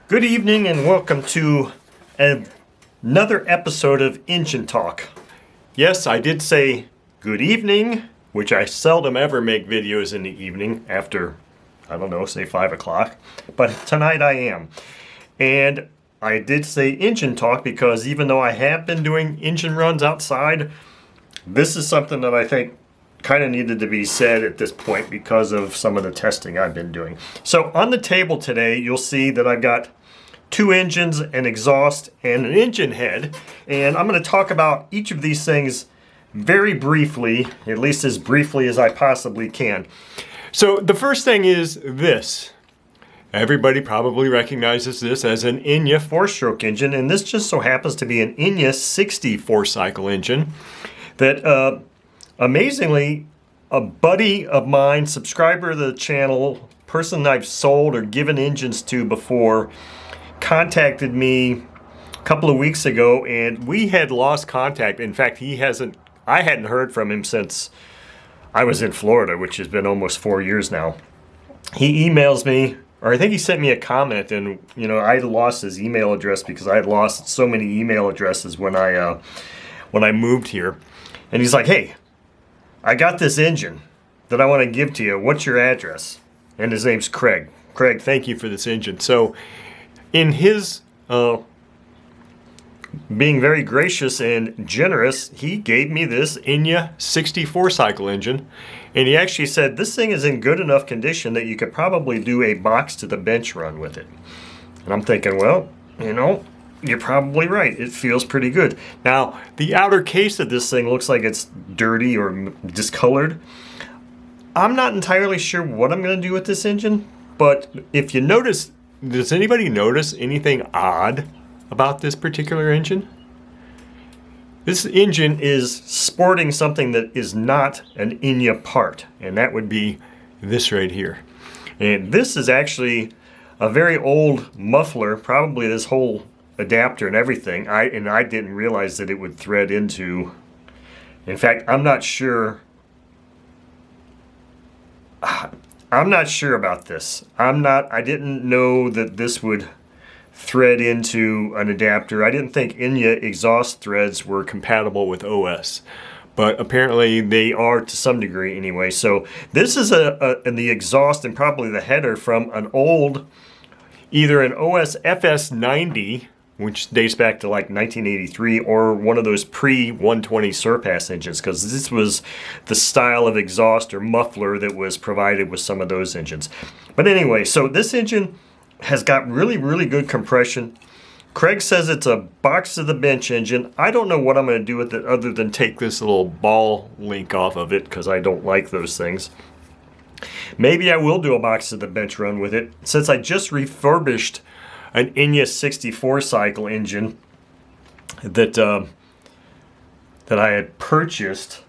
Good evening and welcome to another episode of Engine Talk. Yes, I did say good evening, which I seldom ever make videos in the evening after, I don't know, say 5 o'clock. But tonight I am. And I did say Engine Talk because even though I have been doing engine runs outside, this is something that I think kind of needed to be said at this point because of some of the testing I've been doing. So on the table today, you'll see that I've got 2 engines, an exhaust, and an engine head. And I'm going to talk about each of these things very briefly, at least as briefly as I possibly can. So the first thing is this. Everybody probably recognizes this as an Enya 4-stroke engine, and this just so happens to be an Enya 60 4-cycle engine that amazingly, a buddy of mine, subscriber to the channel, person I've sold or given engines to before, contacted me a couple of weeks ago, and we had lost contact. In fact, I hadn't heard from him since I was in Florida, which has been almost 4 years now. He emails me, or I think he sent me a comment, and I had lost his email address because I had lost so many email addresses when I moved here. And he's like, "Hey, I got this engine that I want to give to you. What's your address?" And his name's Craig. Craig, thank you for this engine. So in his being very gracious and generous, he gave me this Enya 60 4-cycle engine. And he actually said this thing is in good enough condition that you could probably do a box to the bench run with it. And I'm thinking, well, you're probably right. It feels pretty good. Now, the outer case of this thing looks like it's dirty or discolored. I'm not entirely sure what I'm going to do with this engine, but if you notice, does anybody notice anything odd about this particular engine? This engine is sporting something that is not an Enya part, and that would be this right here. And this is actually a very old muffler, probably this whole adapter and everything. I didn't realize that it would thread into. In fact, I'm not sure about this. I didn't know that this would thread into an adapter. I didn't think Enya exhaust threads were compatible with OS, but apparently they are to some degree anyway. So this is the exhaust and probably the header from an old, either an OS FS90, which dates back to like 1983, or one of those pre-120 Surpass engines, because this was the style of exhaust or muffler that was provided with some of those engines. But anyway, so this engine has got really, really good compression. Craig says it's a box to the bench engine. I don't know what I'm going to do with it other than take this little ball link off of it, because I don't like those things. Maybe I will do a box to the bench run with it, since I just refurbished an Enya 60 4-cycle engine that I had purchased.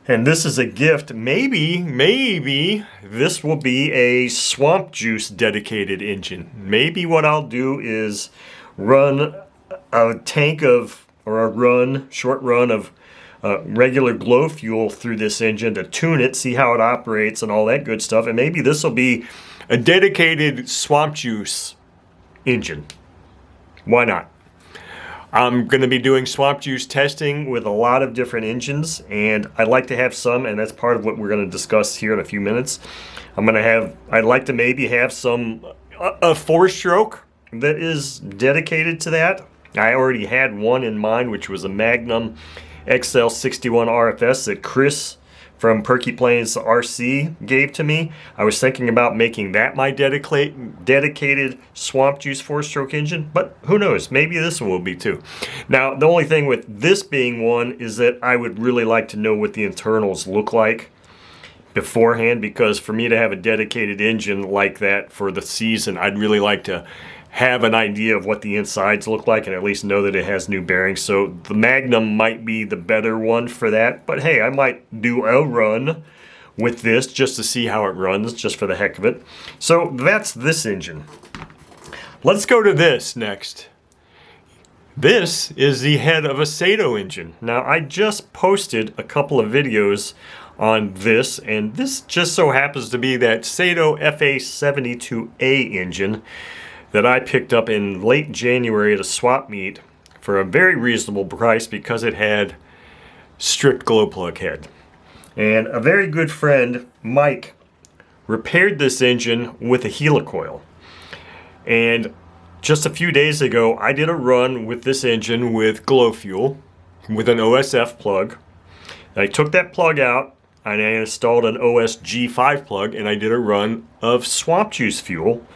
And this is a gift. Maybe this will be a swamp juice dedicated engine. Maybe what I'll do is run a short run of regular glow fuel through this engine to tune it, see how it operates and all that good stuff. And maybe this will be a dedicated swamp juice engine. Why not? I'm going to be doing swamp juice testing with a lot of different engines, and I'd like to have some, and that's part of what we're going to discuss here in a few minutes. I'd like to maybe have a 4-stroke that is dedicated to that. I already had one in mind, which was a Magnum XL61 RFS that Chris from Perky Plains RC gave to me. I was thinking about making that my dedicated swamp juice 4-stroke engine, but who knows, maybe this one will be too. Now, the only thing with this being one is that I would really like to know what the internals look like beforehand, because for me to have a dedicated engine like that for the season, I'd really like to have an idea of what the insides look like and at least know that it has new bearings. So the Magnum might be the better one for that, but hey, I might do a run with this just to see how it runs, just for the heck of it. So that's this engine. Let's go to this next. This is the head of a Saito engine. Now, I just posted a couple of videos on this, and this just so happens to be that Saito FA72A engine that I picked up in late January at a swap meet for a very reasonable price because it had strict glow plug head. And a very good friend, Mike, repaired this engine with a helicoil. And just a few days ago, I did a run with this engine with glow fuel with an OSF plug. I took that plug out and I installed an OSG5 plug, and I did a run of swamp juice fuel.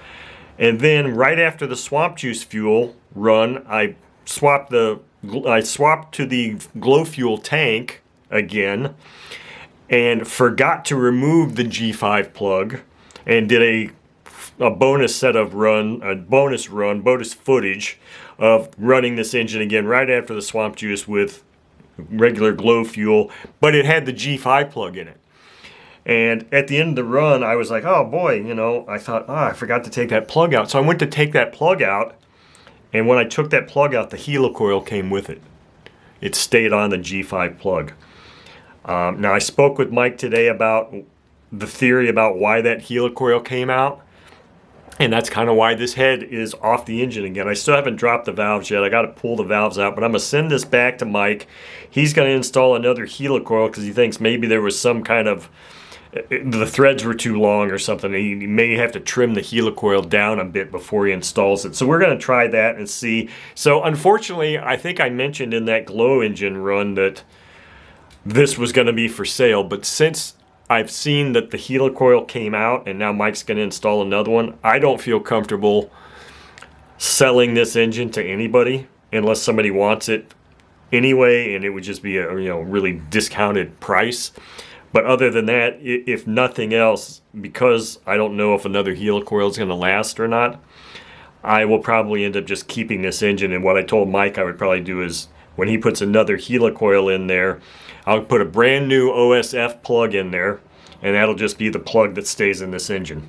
And then right after the swamp juice fuel run, I swapped to the glow fuel tank again and forgot to remove the G5 plug and did a bonus footage of running this engine again right after the swamp juice with regular glow fuel, but it had the G5 plug in it. And at the end of the run, I was like, oh boy, you know, I thought, I forgot to take that plug out. So I went to take that plug out, and when I took that plug out, the helicoil came with it. It stayed on the G5 plug. Now, I spoke with Mike today about the theory about why that helicoil came out, and that's kind of why this head is off the engine again. I still haven't dropped the valves yet. I got to pull the valves out, but I'm going to send this back to Mike. He's going to install another helicoil because he thinks maybe there was some kind of, the threads were too long or something. He may have to trim the helicoil down a bit before he installs it. So we're going to try that and see. So unfortunately, I think I mentioned in that glow engine run that this was going to be for sale, but since I've seen that the helicoil came out and now Mike's going to install another one, I don't feel comfortable selling this engine to anybody unless somebody wants it anyway, and it would just be a really discounted price. But other than that, if nothing else, because I don't know if another helicoil is going to last or not, I will probably end up just keeping this engine. And what I told Mike I would probably do is when he puts another helicoil in there, I'll put a brand new OSF plug in there, and that'll just be the plug that stays in this engine.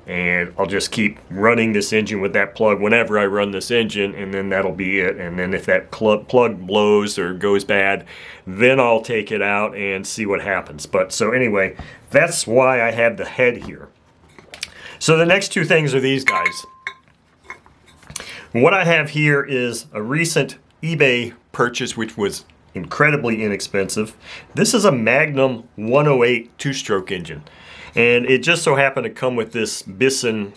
And I'll just keep running this engine with that plug whenever I run this engine, and then that'll be it. And then if that plug blows or goes bad, then I'll take it out and see what happens. But so anyway, that's why I have the head here. So the next two things are these guys. What I have here is a recent eBay purchase, which was incredibly inexpensive. This is a Magnum 108 two-stroke engine, and it just so happened to come with this Bisson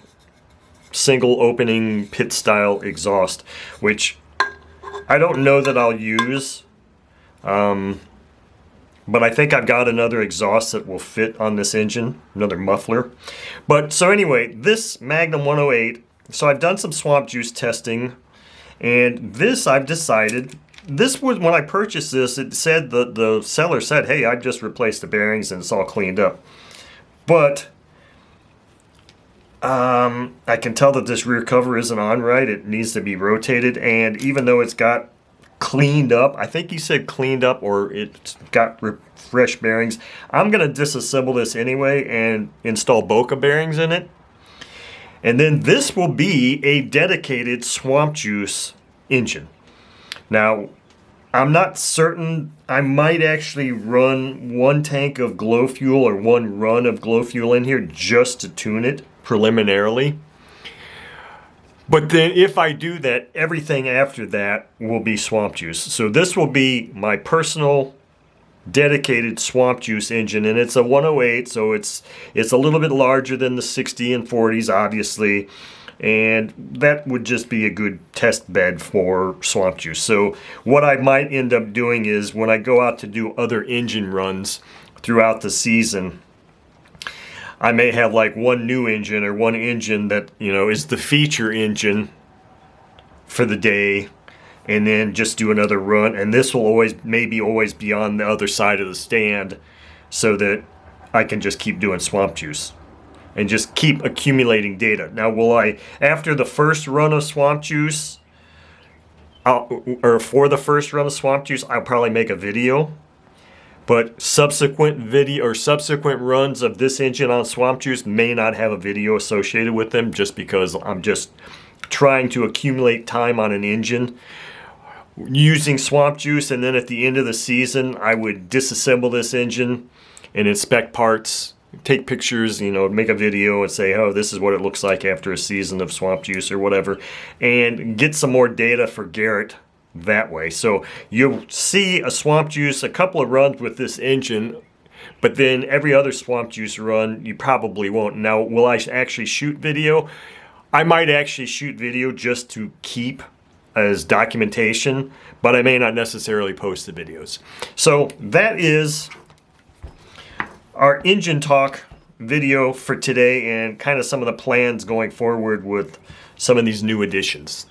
single opening pit style exhaust, which I don't know that I'll use, but I think I've got another exhaust that will fit on this engine, another muffler. But so anyway, this Magnum 108, so I've done some swamp juice testing, and this I've decided, this was when I purchased this, it said the seller said, hey, I've just replaced the bearings and it's all cleaned up. But I can tell that this rear cover isn't on right. It needs to be rotated, and even though it's got cleaned up, I think he said cleaned up, or it's got fresh bearings, I'm going to disassemble this anyway and install Boca bearings in it. And then this will be a dedicated swamp juice engine. Now, I'm not certain. I might actually run one tank of glow fuel or one run of glow fuel in here just to tune it preliminarily. But then if I do that, everything after that will be swamp juice. So this will be my personal dedicated swamp juice engine, and it's a 108, so it's a little bit larger than the 60 and 40s, obviously. And that would just be a good test bed for swamp juice. So what I might end up doing is when I go out to do other engine runs throughout the season, I may have like one new engine or one engine that, is the feature engine for the day, and then just do another run. And this will maybe always be on the other side of the stand so that I can just keep doing swamp juice and just keep accumulating data. Now, will I, after the first run of swamp juice, for the first run of swamp juice, I'll probably make a video. But subsequent runs of this engine on swamp juice may not have a video associated with them, just because I'm just trying to accumulate time on an engine using swamp juice. And then at the end of the season, I would disassemble this engine and inspect parts, take pictures, you know, make a video and say, oh, this is what it looks like after a season of swamp juice or whatever, and get some more data for Garrett that way. So you'll see a swamp juice, a couple of runs with this engine, but then every other swamp juice run, you probably won't. Now, will I actually shoot video? I might actually shoot video just to keep as documentation, but I may not necessarily post the videos. So that is our engine talk video for today and kind of some of the plans going forward with some of these new additions.